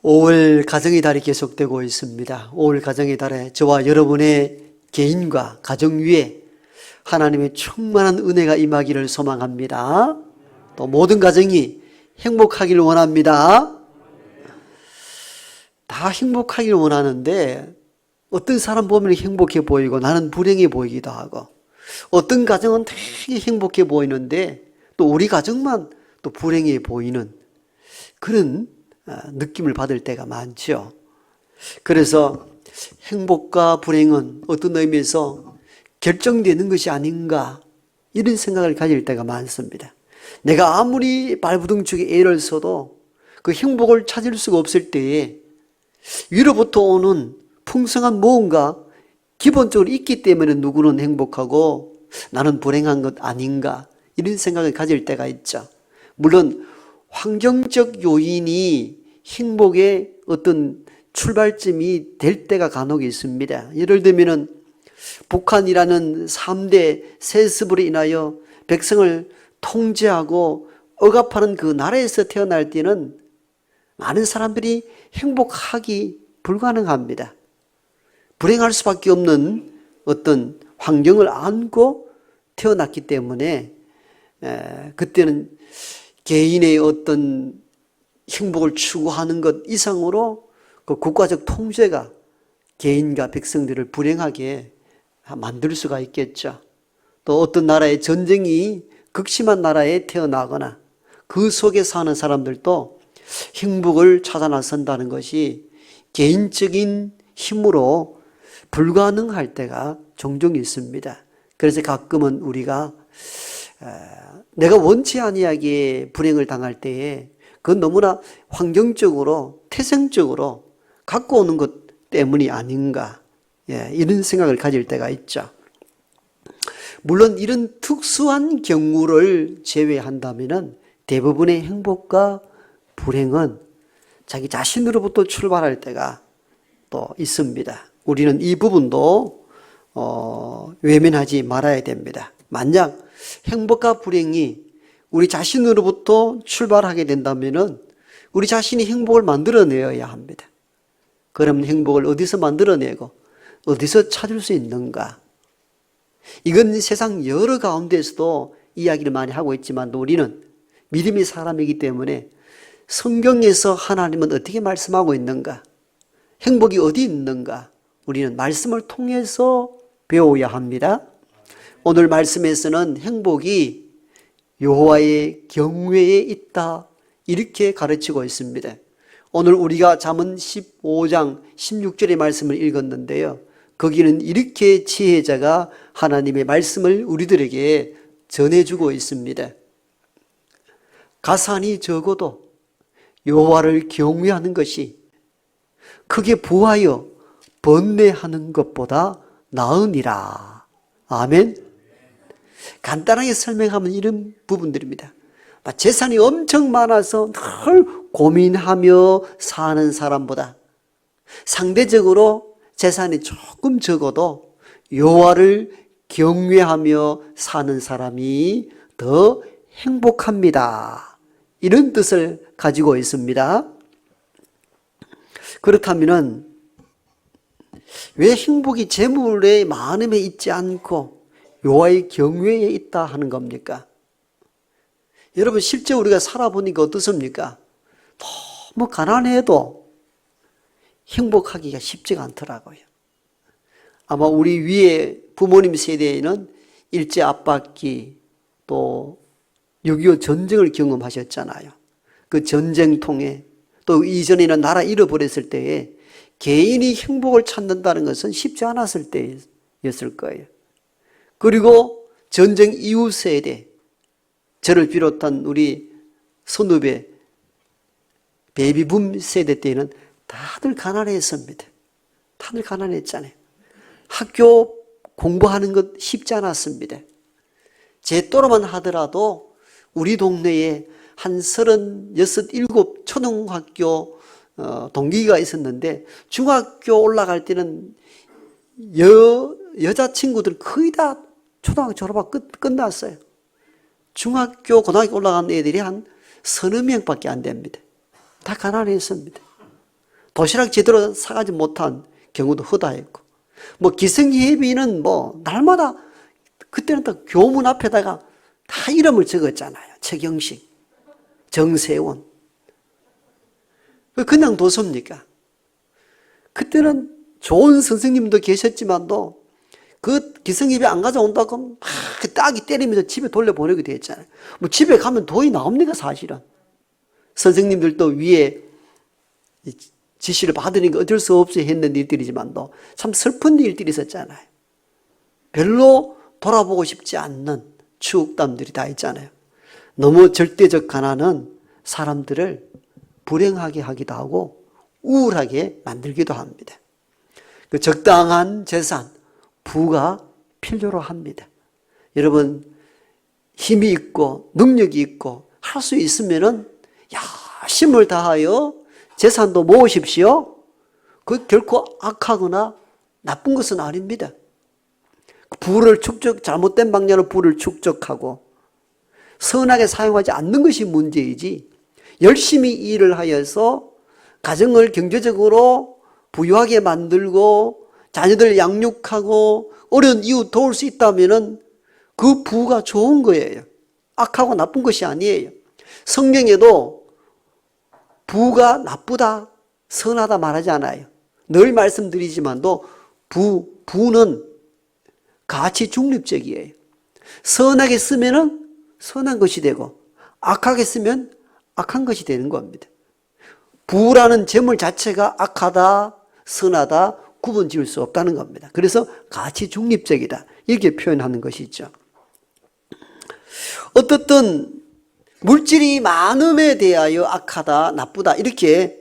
5월 가정의 달이 계속되고 있습니다. 5월 가정의 달에 저와 여러분의 개인과 가정 위에 하나님의 충만한 은혜가 임하기를 소망합니다. 또 모든 가정이 행복하기를 원합니다. 다 행복하기를 원하는데 어떤 사람 보면 행복해 보이고 나는 불행해 보이기도 하고, 어떤 가정은 되게 행복해 보이는데 또 우리 가정만 또 불행해 보이는 그런 느낌을 받을 때가 많죠. 그래서 행복과 불행은 어떤 의미에서 결정되는 것이 아닌가, 이런 생각을 가질 때가 많습니다. 내가 아무리 발부둥축에 애를 써도 그 행복을 찾을 수가 없을 때에 위로부터 오는 풍성한 무언가 기본적으로 있기 때문에 누구는 행복하고 나는 불행한 것 아닌가, 이런 생각을 가질 때가 있죠. 물론 환경적 요인이 행복의 어떤 출발점이 될 때가 간혹 있습니다. 예를 들면은 북한이라는 3대 세습으로 인하여 백성을 통제하고 억압하는 그 나라에서 태어날 때는 많은 사람들이 행복하기 불가능합니다. 불행할 수밖에 없는 어떤 환경을 안고 태어났기 때문에 그때는 개인의 어떤 행복을 추구하는 것 이상으로 그 국가적 통제가 개인과 백성들을 불행하게 만들 수가 있겠죠. 또 어떤 나라의 전쟁이 극심한 나라에 태어나거나 그 속에 사는 사람들도 행복을 찾아 나선다는 것이 개인적인 힘으로 불가능할 때가 종종 있습니다. 그래서 가끔은 우리가 내가 원치 아니하게 불행을 당할 때에 그건 너무나 환경적으로 태생적으로 갖고 오는 것 때문이 아닌가, 이런 생각을 가질 때가 있죠. 물론 이런 특수한 경우를 제외한다면 대부분의 행복과 불행은 자기 자신으로부터 출발할 때가 또 있습니다. 우리는 이 부분도 외면하지 말아야 됩니다. 만약 행복과 불행이 우리 자신으로부터 출발하게 된다면 우리 자신이 행복을 만들어내어야 합니다. 그럼 행복을 어디서 만들어내고 어디서 찾을 수 있는가? 이건 세상 여러 가운데에서도 이야기를 많이 하고 있지만 우리는 믿음의 사람이기 때문에 성경에서 하나님은 어떻게 말씀하고 있는가? 행복이 어디 있는가? 우리는 말씀을 통해서 배워야 합니다. 오늘 말씀에서는 행복이 여호와의 경외에 있다, 이렇게 가르치고 있습니다. 오늘 우리가 잠언 15장 16절의 말씀을 읽었는데요, 거기는 이렇게 지혜자가 하나님의 말씀을 우리들에게 전해주고 있습니다. 가산이 적어도 여호와를 경외하는 것이 크게 부하여 번뇌하는 것보다 나으니라. 아멘. 간단하게 설명하면 이런 부분들입니다. 재산이 엄청 많아서 늘 고민하며 사는 사람보다 상대적으로 재산이 조금 적어도 여호와를 경외하며 사는 사람이 더 행복합니다, 이런 뜻을 가지고 있습니다. 그렇다면 왜 행복이 재물의 많음에 있지 않고 여호와의 경외에 있다 하는 겁니까? 여러분, 실제 우리가 살아보니까 어떻습니까? 너무 가난해도 행복하기가 쉽지가 않더라고요. 아마 우리 위에 부모님 세대에는 일제 압박기, 또 6.25 전쟁을 경험하셨잖아요. 그 전쟁통에 또 이전에는 나라 잃어버렸을 때에 개인이 행복을 찾는다는 것은 쉽지 않았을 때였을 거예요. 그리고 전쟁 이후 세대, 저를 비롯한 우리 선후배 베이비붐 세대 때에는 다들 가난했습니다. 다들 가난했잖아요. 학교 공부하는 것 쉽지 않았습니다. 제 또래만 하더라도 우리 동네에 한 36, 7 초등학교 동기가 있었는데 중학교 올라갈 때는 여자친구들 거의 다 초등학교 졸업하고 끝났어요. 중학교, 고등학교 올라간 애들이 한 서너 명밖에 안 됩니다. 다 가난했습니다. 도시락 제대로 사가지 못한 경우도 허다했고, 뭐 기성예비는 뭐 날마다 그때는 또 교문 앞에다가 다 이름을 적었잖아요. 최경식, 정세원. 그냥 뒀습니까? 그때는 좋은 선생님도 계셨지만도 그 기성예비 안 가져온다고 막 따기 때리면서 집에 돌려보내게 됐잖아요. 뭐 집에 가면 돈이 나옵니까, 사실은? 선생님들도 위에 지시를 받으니까 어쩔 수 없이 했는 일들이지만도 참 슬픈 일들이 있었잖아요. 별로 돌아보고 싶지 않는 추억담들이 다 있잖아요. 너무 절대적 가난은 사람들을 불행하게 하기도 하고 우울하게 만들기도 합니다. 그 적당한 재산, 부가 필요로 합니다. 여러분, 힘이 있고 능력이 있고 할 수 있으면은 야심을 다하여 재산도 모으십시오. 그 결코 악하거나 나쁜 것은 아닙니다. 부를 잘못된 방향으로 부를 축적하고 선하게 사용하지 않는 것이 문제이지, 열심히 일을 하여서 가정을 경제적으로 부유하게 만들고 자녀들 양육하고 어려운 이웃 도울 수 있다면은 그 부가 좋은 거예요. 악하고 나쁜 것이 아니에요. 성경에도 부가 나쁘다, 선하다 말하지 않아요. 늘 말씀드리지만도 부는 가치 중립적이에요. 선하게 쓰면은 선한 것이 되고 악하게 쓰면 악한 것이 되는 겁니다. 부라는 재물 자체가 악하다, 선하다 구분 지을 수 없다는 겁니다. 그래서 가치 중립적이다, 이렇게 표현하는 것이죠. 어떻든 물질이 많음에 대하여 악하다, 나쁘다 이렇게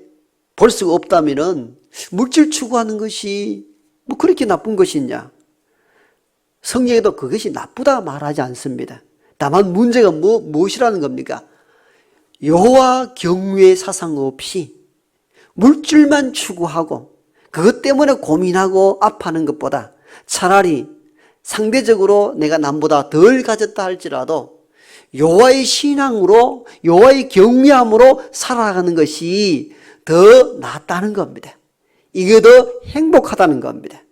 볼 수가 없다면은 물질 추구하는 것이 뭐 그렇게 나쁜 것이냐? 성경에도 그것이 나쁘다 말하지 않습니다. 다만 문제가 무엇이라는 겁니까? 여호와 경외의 사상 없이 물질만 추구하고 그것 때문에 고민하고 아파하는 것보다 차라리 상대적으로 내가 남보다 덜 가졌다 할지라도 여호와의 신앙으로, 여호와의 경외함으로 살아가는 것이 더 낫다는 겁니다. 이게 더 행복하다는 겁니다.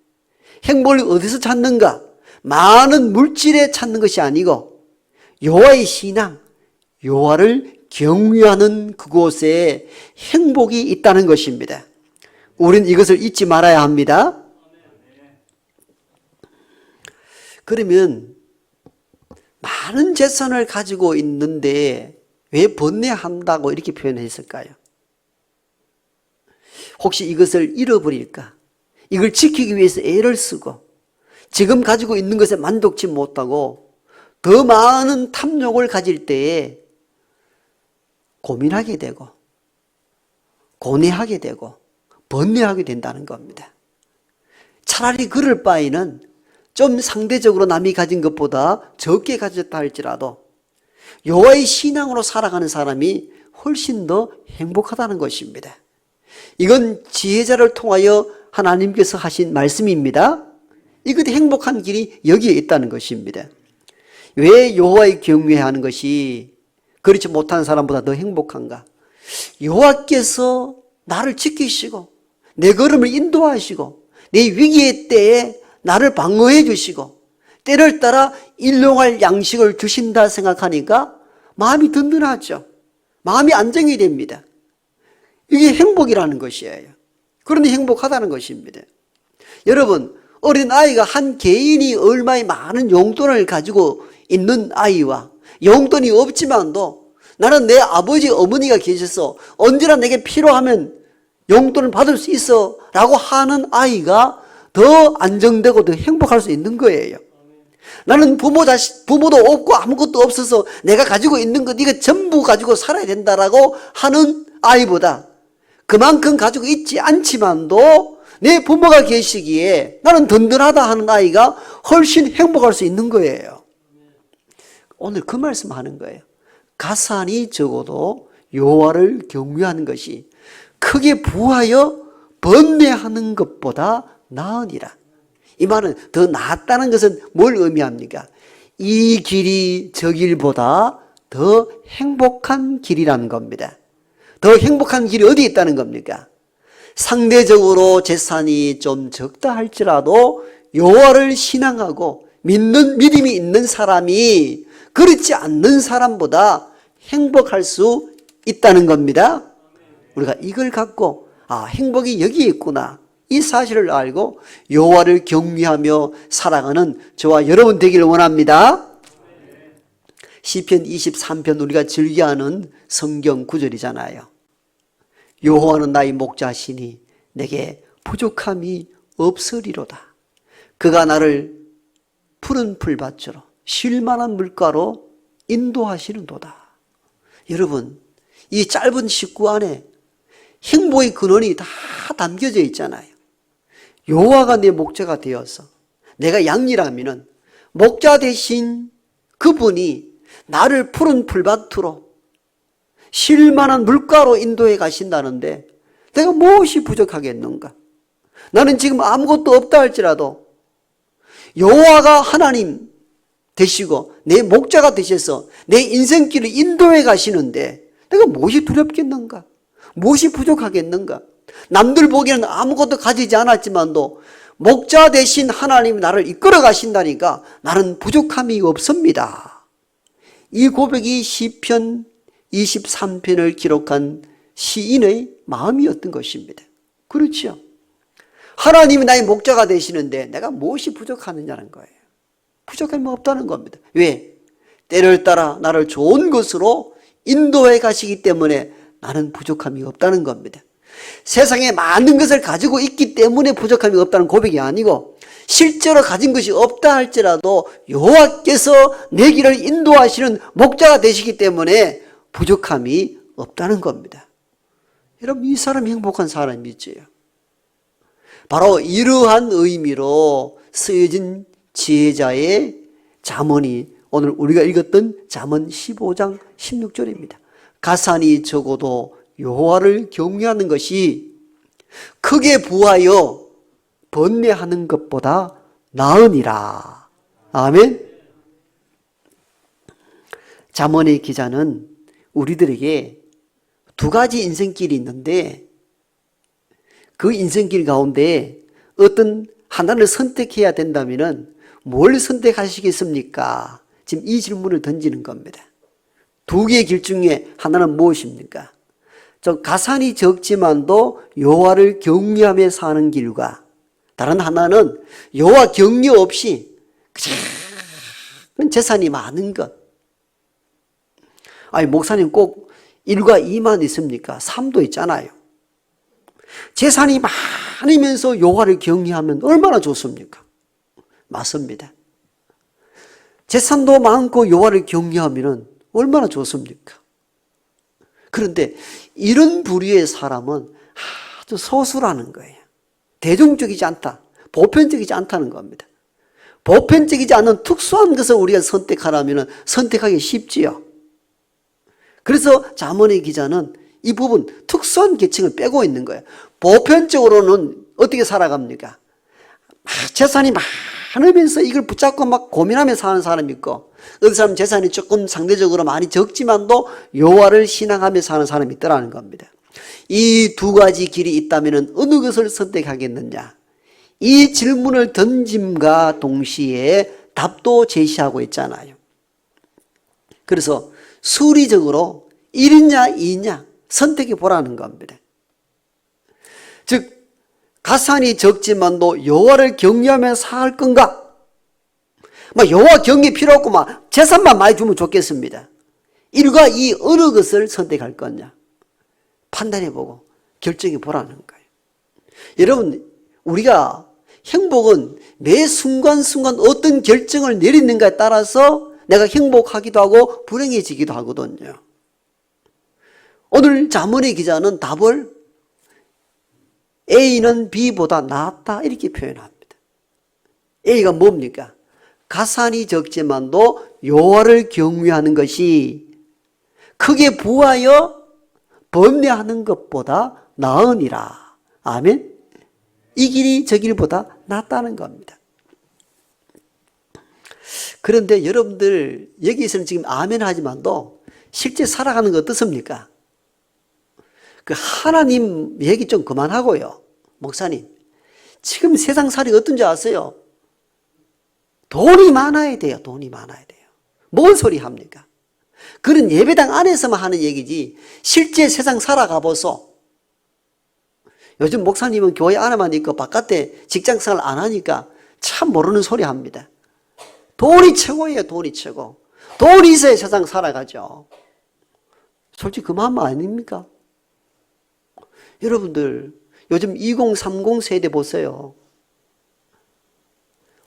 행복을 어디서 찾는가? 많은 물질에 찾는 것이 아니고 여호와의 신앙, 여호와를 경외하는 그곳에 행복이 있다는 것입니다. 우리는 이것을 잊지 말아야 합니다. 그러면 많은 재산을 가지고 있는데 왜 번뇌한다고 이렇게 표현했을까요? 혹시 이것을 잃어버릴까? 이걸 지키기 위해서 애를 쓰고 지금 가지고 있는 것에 만족치 못하고 더 많은 탐욕을 가질 때에 고민하게 되고 고뇌하게 되고 번뇌하게 된다는 겁니다. 차라리 그럴 바에는 좀 상대적으로 남이 가진 것보다 적게 가졌다 할지라도 여호와의 신앙으로 살아가는 사람이 훨씬 더 행복하다는 것입니다. 이건 지혜자를 통하여 하나님께서 하신 말씀입니다. 이것 행복한 길이 여기에 있다는 것입니다. 왜 여호와의 경외하는 것이 그렇지 못한 사람보다 더 행복한가? 여호와께서 나를 지키시고 내 걸음을 인도하시고 내 위기의 때에 나를 방어해 주시고 때를 따라 일용할 양식을 주신다 생각하니까 마음이 든든하죠. 마음이 안정이 됩니다. 이게 행복이라는 것이에요. 그런데 행복하다는 것입니다. 여러분, 어린아이가 한 개인이 얼마의 많은 용돈을 가지고 있는 아이와 용돈이 없지만도 나는 내 아버지 어머니가 계셔서 언제나 내게 필요하면 용돈을 받을 수 있어 라고 하는 아이가 더 안정되고 더 행복할 수 있는 거예요. 나는 부모도 없고 아무것도 없어서 내가 가지고 있는 것 이거 전부 가지고 살아야 된다라고 하는 아이보다 그만큼 가지고 있지 않지만도 내 부모가 계시기에 나는 든든하다 하는 아이가 훨씬 행복할 수 있는 거예요. 오늘 그 말씀하는 거예요. 가산이 적어도 여호와를 경외하는 것이 크게 부하여 번뇌하는 것보다 나으니라. 이 말은 더 낫다는 것은 뭘 의미합니까? 이 길이 저 길보다 더 행복한 길이라는 겁니다. 더 행복한 길이 어디에 있다는 겁니까? 상대적으로 재산이 좀 적다 할지라도 여호와를 신앙하고 믿음이 있는 사람이 그렇지 않는 사람보다 행복할 수 있다는 겁니다. 우리가 이걸 갖고 행복이 여기에 있구나, 이 사실을 알고 여호와를 경외하며 살아가는 저와 여러분 되기를 원합니다. 시편 23편 우리가 즐겨하는 성경 구절이잖아요. 여호와는 나의 목자시니 내게 부족함이 없으리로다. 그가 나를 푸른 풀밭으로 쉴 만한 물가로 인도하시는도다. 여러분, 이 짧은 식구 안에 행복의 근원이 다 담겨져 있잖아요. 여호와가 내 목자가 되어서 내가 양이라면은 목자 대신 그분이 나를 푸른 풀밭으로 쉴 만한 물가로 인도해 가신다는데 내가 무엇이 부족하겠는가? 나는 지금 아무것도 없다 할지라도 여호와가 하나님 되시고 내 목자가 되셔서 내 인생길을 인도해 가시는데 내가 무엇이 두렵겠는가? 무엇이 부족하겠는가? 남들 보기에는 아무것도 가지지 않았지만도 목자 대신 하나님이 나를 이끌어 가신다니까 나는 부족함이 없습니다. 이 고백이 시편 23편을 기록한 시인의 마음이었던 것입니다. 그렇죠? 하나님이 나의 목자가 되시는데 내가 무엇이 부족하느냐는 거예요. 부족함이 없다는 겁니다. 왜? 때를 따라 나를 좋은 것으로 인도해 가시기 때문에 나는 부족함이 없다는 겁니다. 세상에 많은 것을 가지고 있기 때문에 부족함이 없다는 고백이 아니고 실제로 가진 것이 없다 할지라도 여호와께서 내 길을 인도하시는 목자가 되시기 때문에 부족함이 없다는 겁니다. 여러분, 이 사람이 행복한 사람이지요. 바로 이러한 의미로 쓰여진 지혜자의 잠언이 오늘 우리가 읽었던 잠언 15장 16절입니다. 가산이 적어도 여호와를 경외하는 것이 크게 부하여 번뇌하는 것보다 나으니라. 아멘. 잠언의 기자는 우리들에게 두 가지 인생길이 있는데 그 인생길 가운데 어떤 하나를 선택해야 된다면 뭘 선택하시겠습니까? 지금 이 질문을 던지는 겁니다. 두 개의 길 중에 하나는 무엇입니까? 저 가산이 적지만도 여호와를 경외하며 사는 길과 다른 하나는 여호와 경외 없이 그냥 재산이 많은 것. 아니, 목사님 꼭 1과 2만 있습니까? 3도 있잖아요. 재산이 많으면서 여호와를 경외하면 얼마나 좋습니까? 맞습니다. 재산도 많고 여호와를 경외하면 얼마나 좋습니까? 그런데 이런 부류의 사람은 아주 소수라는 거예요. 대중적이지 않다, 보편적이지 않다는 겁니다. 보편적이지 않은 특수한 것을 우리가 선택하라면 선택하기 쉽지요. 그래서 잠언의 기자는 이 부분 특수한 계층을 빼고 있는 거예요. 보편적으로는 어떻게 살아갑니까? 재산이 많으면서 이걸 붙잡고 막 고민하며 사는 사람이 있고, 어떤 사람은 재산이 조금 상대적으로 많이 적지만도 여호와를 신앙하며 사는 사람이 있더라는 겁니다. 이 두 가지 길이 있다면 어느 것을 선택하겠느냐? 이 질문을 던짐과 동시에 답도 제시하고 있잖아요. 그래서 수리적으로 1이냐 2냐 선택해 보라는 겁니다. 즉 가산이 적지만도 여호와를 경외하며 살 건가? 여호와 경외 필요 없고 재산만 많이 주면 좋겠습니다. 1과 2 어느 것을 선택할 거냐? 판단해보고 결정해보라는 거예요. 여러분, 우리가 행복은 매 순간순간 어떤 결정을 내리는가에 따라서 내가 행복하기도 하고 불행해지기도 하거든요. 오늘 잠언의 기자는 답을 A는 B보다 낫다 이렇게 표현합니다. A가 뭡니까? 가산이 적지만도 여호와를 경외하는 것이 크게 부하여 번뇌하는 것보다 나으니라. 아멘. 이 길이 저 길보다 낫다는 겁니다. 그런데 여러분들 여기서는 지금 아멘 하지만도 실제 살아가는 거 어떻습니까? 그 하나님 얘기 좀 그만하고요. 목사님, 지금 세상살이 어떤지 아세요? 돈이 많아야 돼요. 돈이 많아야 돼요. 뭔 소리 합니까? 그런 예배당 안에서만 하는 얘기지 실제 세상 살아가 보소. 요즘 목사님은 교회 안에만 있고 바깥에 직장생활 안 하니까 참 모르는 소리 합니다. 돈이 최고예요. 돈이 최고. 돈이 있어야 세상 살아가죠. 솔직히 그 마음 아닙니까? 여러분들 요즘 2030 세대 보세요.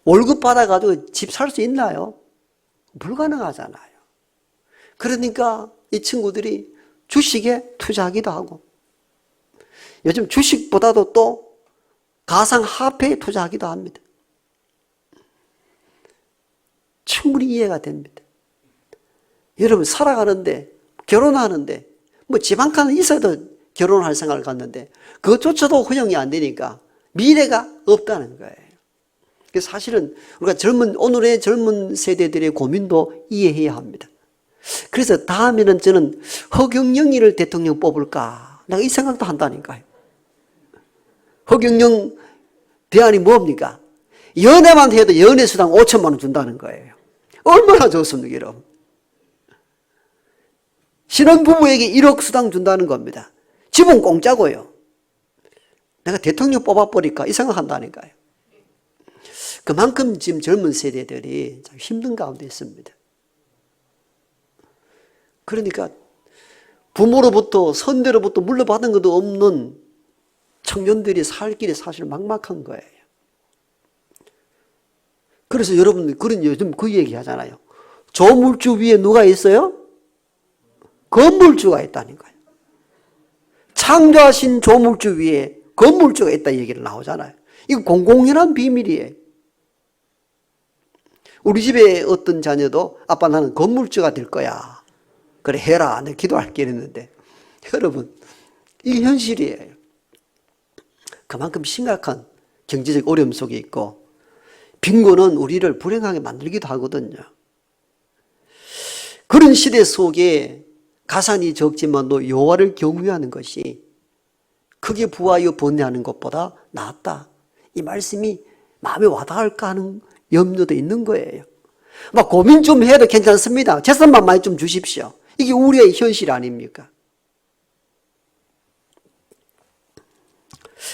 월급 받아가지고 집 살 수 있나요? 불가능하잖아요. 그러니까 이 친구들이 주식에 투자하기도 하고 요즘 주식보다도 또 가상화폐에 투자하기도 합니다. 충분히 이해가 됩니다. 여러분 살아가는데 결혼하는데 뭐 집 한 칸은 있어도 결혼할 생각을 갖는데 그것조차도 허용이 안 되니까 미래가 없다는 거예요. 그래서 사실은 우리가 오늘의 젊은 세대들의 고민도 이해해야 합니다. 그래서 다음에는 저는 허경영이를 대통령 뽑을까 내가 이 생각도 한다니까요. 허경영 대안이 뭡니까? 연애만 해도 연애수당 5천만 원 준다는 거예요. 얼마나 좋습니까 여러분? 신혼부부에게 1억 수당 준다는 겁니다. 집은 공짜고요. 내가 대통령 뽑아버릴까 이 생각한다니까요. 그만큼 지금 젊은 세대들이 참 힘든 가운데 있습니다. 그러니까 부모로부터 선대로부터 물려받은 것도 없는 청년들이 살 길이 사실 막막한 거예요. 그래서 여러분들 그런 요즘 그 얘기 하잖아요. 조물주 위에 누가 있어요? 건물주가 있다는 거예요. 창조하신 조물주 위에 건물주가 있다 얘기를 나오잖아요. 이거 공공연한 비밀이에요. 우리 집에 어떤 자녀도 아빠 나는 건물주가 될 거야. 그래 해라. 내가 기도할게 이랬는데 여러분 이게 현실이에요. 그만큼 심각한 경제적 어려움 속에 있고 빈곤은 우리를 불행하게 만들기도 하거든요. 그런 시대 속에 가산이 적지만도 여호와를 경외하는 것이 크게 부하여 번뇌하는 것보다 낫다. 이 말씀이 마음에 와닿을까 하는 염려도 있는 거예요. 막 고민 좀 해도 괜찮습니다. 재산만 많이 좀 주십시오. 이게 우리의 현실 아닙니까?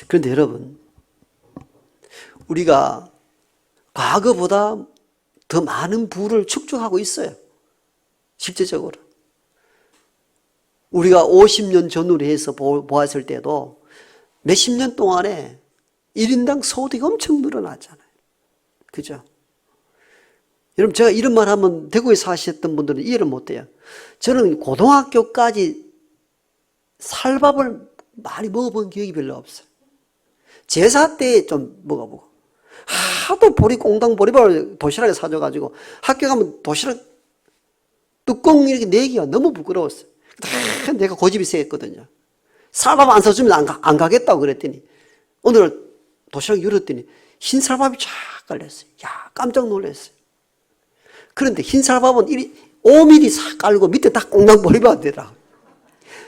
그런데 여러분, 우리가 과거보다 더 많은 부를 축적하고 있어요. 실제적으로. 우리가 50년 전후로 해서 보았을 때도 몇십 년 동안에 1인당 소득이 엄청 늘어났잖아요. 그죠? 여러분 제가 이런 말 하면 대구에 사셨던 분들은 이해를 못해요. 저는 고등학교까지 쌀밥을 많이 먹어본 기억이 별로 없어요. 제사 때 좀 먹어보고 하도 꽁당 보리밥을 도시락에 사줘가지고 학교 가면 도시락 뚜껑 이렇게 내기가 너무 부끄러웠어요. 내가 고집이 세겠거든요. 쌀밥 안 사주면 안 가겠다고 그랬더니 오늘 도시락 열었더니 흰 쌀밥이 쫙 깔렸어요. 야 깜짝 놀랐어요. 그런데 흰 쌀밥은 5mm 싹 깔고 밑에 딱 꽁당 보리밥 되더라고요.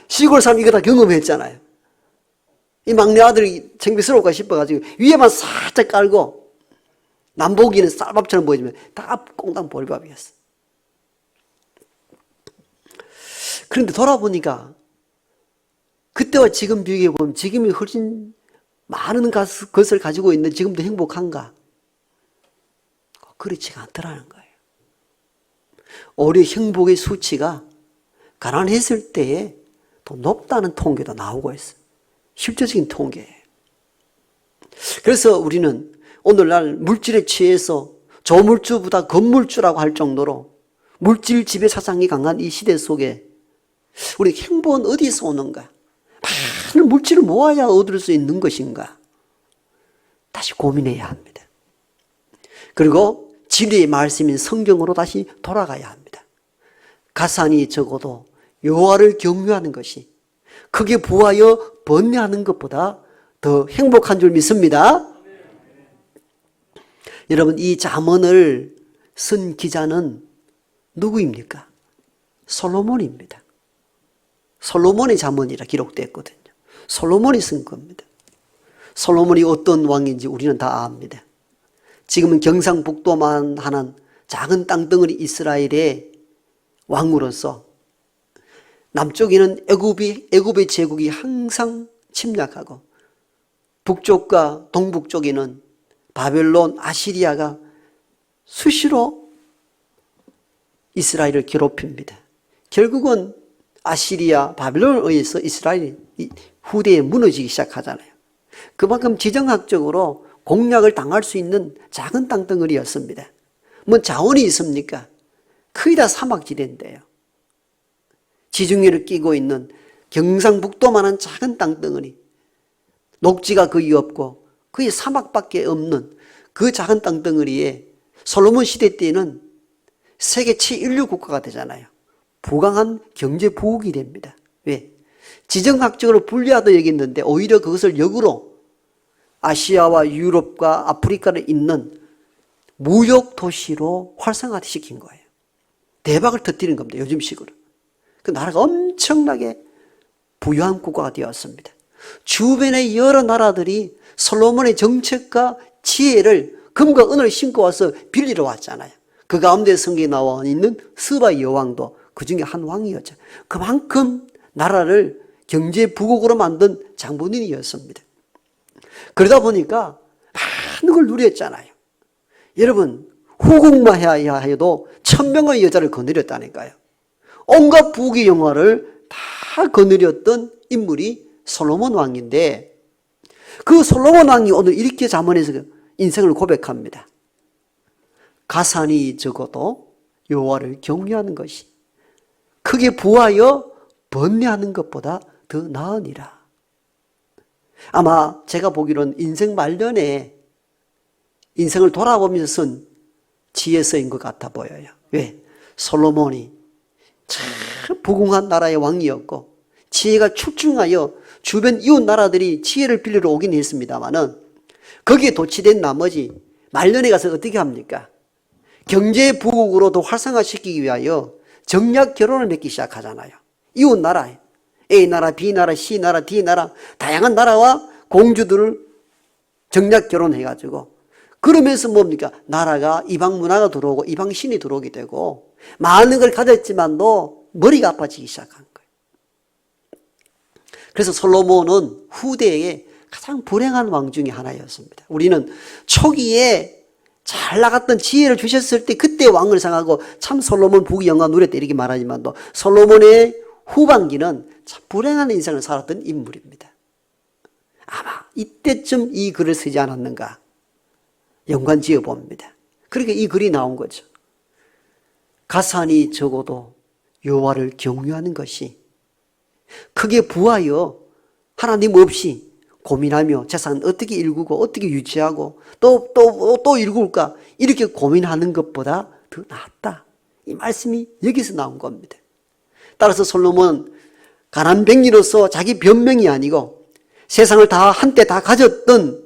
시골 사람 이거 다 경험했잖아요. 이 막내 아들이 창피스러울까 싶어가지고 위에만 살짝 깔고 남보기는 쌀밥처럼 보이지만 다 꽁당 보리밥이었어. 그런데 돌아보니까 그때와 지금 비교해보면 지금이 훨씬 많은 것을 가지고 있는 지금도 행복한가? 그렇지가 않더라는 거예요. 오히려 행복의 수치가 가난했을 때에 더 높다는 통계도 나오고 있어요. 실제적인 통계예요. 그래서 우리는 오늘날 물질에 취해서 조물주보다 건물주라고 할 정도로 물질 지배 사상이 강한 이 시대 속에 우리 행복은 어디서 오는가? 많은 물질을 모아야 얻을 수 있는 것인가? 다시 고민해야 합니다. 그리고 진리의 말씀인 성경으로 다시 돌아가야 합니다. 가산이 적어도 여호와를 경외하는 것이 크게 부하여 번뇌하는 것보다 더 행복한 줄 믿습니다. 여러분 이 잠언을 쓴 기자는 누구입니까? 솔로몬입니다. 솔로몬의 잠언이라 기록되었거든요. 솔로몬이 쓴 겁니다. 솔로몬이 어떤 왕인지 우리는 다 압니다. 지금은 경상북도만 하는 작은 땅덩어리 이스라엘의 왕으로서 남쪽에는 애굽의 제국이 항상 침략하고 북쪽과 동북쪽에는 바벨론, 아시리아가 수시로 이스라엘을 괴롭힙니다. 결국은 아시리아, 바벨론에 의해서 이스라엘이 후대에 무너지기 시작하잖아요. 그만큼 지정학적으로 공략을 당할 수 있는 작은 땅덩어리였습니다. 뭐 자원이 있습니까? 거의 다 사막지대인데요. 지중해를 끼고 있는 경상북도만한 작은 땅덩어리, 녹지가 거의 없고 거의 사막밖에 없는 그 작은 땅덩어리에 솔로몬 시대 때는 세계 제1류 국가가 되잖아요. 부강한 경제 부국이 됩니다. 왜? 지정학적으로 불리하다 얘기했는데 오히려 그것을 역으로 아시아와 유럽과 아프리카를 잇는 무역 도시로 활성화시킨 거예요. 대박을 터뜨린 겁니다. 요즘식으로. 그 나라가 엄청나게 부유한 국가가 되었습니다. 주변의 여러 나라들이 솔로몬의 정책과 지혜를 금과 은을 신고 와서 빌리러 왔잖아요. 그 가운데 성경에 나와 있는 스바 여왕도 그 중에 한 왕이었죠. 그만큼 나라를 경제 부국으로 만든 장본인이었습니다. 그러다 보니까 많은 걸 누렸잖아요. 여러분, 후국만 해야 해도 1000명의 여자를 거느렸다니까요. 온갖 부귀 영화를 다 거느렸던 인물이 솔로몬 왕인데, 그 솔로몬 왕이 오늘 이렇게 잠언에서 인생을 고백합니다. 가산이 적어도 여호와를 경외하는 것이 크게 부하여 번뇌하는 것보다 더 나으니라. 아마 제가 보기로는 인생 말년에 인생을 돌아보면서 쓴 지혜서인 것 같아 보여요. 왜? 솔로몬이 참 부궁한 나라의 왕이었고 지혜가 출중하여 주변 이웃 나라들이 지혜를 빌리러 오긴 했습니다마는 거기에 도취된 나머지 말년에 가서 어떻게 합니까? 경제 부국으로 더 활성화시키기 위하여 정략 결혼을 맺기 시작하잖아요. 이웃 나라에 A나라, B나라, C나라, D나라 다양한 나라와 공주들을 정략 결혼해가지고 그러면서 뭡니까? 나라가 이방 문화가 들어오고 이방 신이 들어오게 되고 많은 걸 가졌지만도 머리가 아파지기 시작한 거예요. 그래서 솔로몬은 후대에 가장 불행한 왕 중에 하나였습니다. 우리는 초기에 잘 나갔던 지혜를 주셨을 때 그때 왕을 생각하고 참 솔로몬 부귀 영화 누렸다 이렇게 말하지만도 솔로몬의 후반기는 참 불행한 인생을 살았던 인물입니다. 아마 이때쯤 이 글을 쓰지 않았는가 연관 지어 봅니다. 그러니까 이 글이 나온 거죠. 가산이 적어도 여호와를 경외하는 것이 크게 부하여 하나님 없이 고민하며 재산 어떻게 일구고 어떻게 유지하고 또 일굴까 이렇게 고민하는 것보다 더 낫다. 이 말씀이 여기서 나온 겁니다. 따라서 솔로몬은 가난 백리로서 자기 변명이 아니고 세상을 다 한때 다 가졌던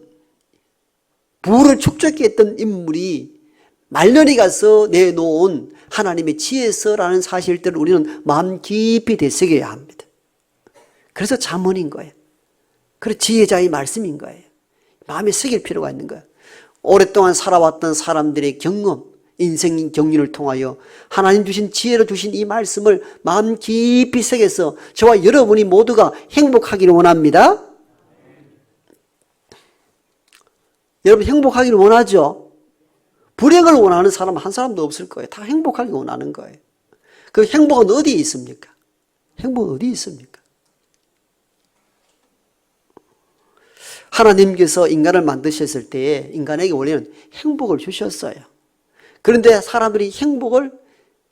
부를 축적해 했던 인물이 말년에 가서 내놓은 하나님의 지혜서라는 사실들을 우리는 마음 깊이 되새겨야 합니다. 그래서 잠언인 거예요. 그래서 지혜자의 말씀인 거예요. 마음에 새길 필요가 있는 거예요. 오랫동안 살아왔던 사람들의 경험, 인생 경륜을 통하여 하나님 주신 지혜로 주신 이 말씀을 마음 깊이 새겨서 저와 여러분이 모두가 행복하기를 원합니다. 여러분 행복하기를 원하죠? 불행을 원하는 사람 한 사람도 없을 거예요. 다 행복하기 원하는 거예요. 그 행복은 어디에 있습니까? 행복은 어디에 있습니까? 하나님께서 인간을 만드셨을 때에 인간에게 원래는 행복을 주셨어요. 그런데 사람들이 행복을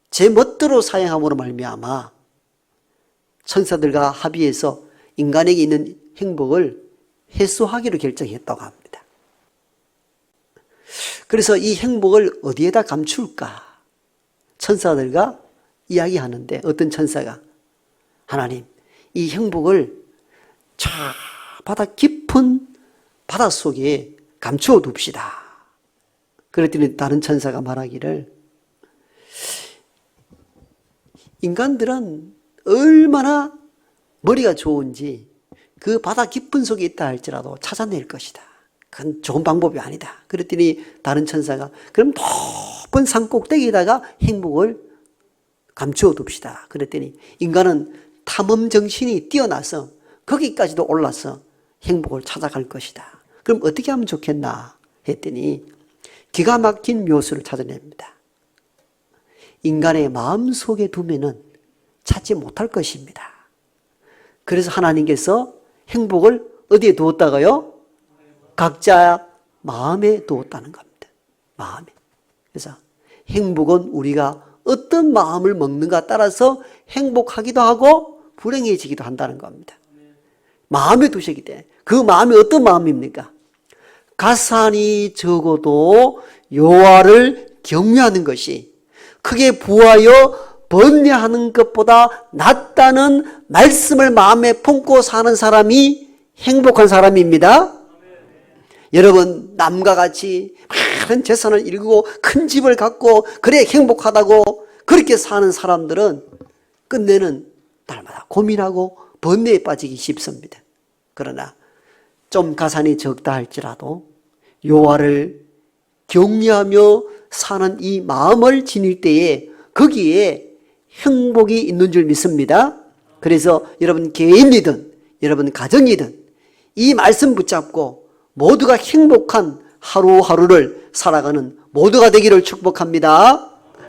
제 멋대로 사용함으로 말미암아 천사들과 합의해서 인간에게 있는 행복을 해소하기로 결정했다고 합니다. 그래서 이 행복을 어디에다 감출까? 천사들과 이야기하는데 어떤 천사가 하나님 이 행복을 저 바다 깊은 바닷속에 감추어 둡시다. 그랬더니 다른 천사가 말하기를 인간들은 얼마나 머리가 좋은지 그 바다 깊은 속에 있다 할지라도 찾아낼 것이다. 그건 좋은 방법이 아니다. 그랬더니 다른 천사가 그럼 높은 산 꼭대기에다가 행복을 감추어 둡시다. 그랬더니 인간은 탐험 정신이 뛰어나서 거기까지도 올라서 행복을 찾아갈 것이다. 그럼 어떻게 하면 좋겠나 했더니 기가 막힌 묘수를 찾아냅니다. 인간의 마음속에 두면은 찾지 못할 것입니다. 그래서 하나님께서 행복을 어디에 두었다가요? 각자 마음에 두었다는 겁니다. 마음에. 그래서 행복은 우리가 어떤 마음을 먹는가 따라서 행복하기도 하고 불행해지기도 한다는 겁니다. 마음에 두시기 때문에. 그 마음이 어떤 마음입니까? 가산이 적어도 여호와를 경외하는 것이 크게 부하여 번뇌하는 것보다 낫다는 말씀을 마음에 품고 사는 사람이 행복한 사람입니다. 여러분, 남과 같이 많은 재산을 일구고 큰 집을 갖고 그래 행복하다고 그렇게 사는 사람들은 끝내는 날마다 고민하고 번뇌에 빠지기 쉽습니다. 그러나 좀 가산이 적다 할지라도 여호와를 경외하며 사는 이 마음을 지닐 때에 거기에 행복이 있는 줄 믿습니다. 그래서 여러분 개인이든 여러분 가정이든 이 말씀 붙잡고 모두가 행복한 하루하루를 살아가는 모두가 되기를 축복합니다.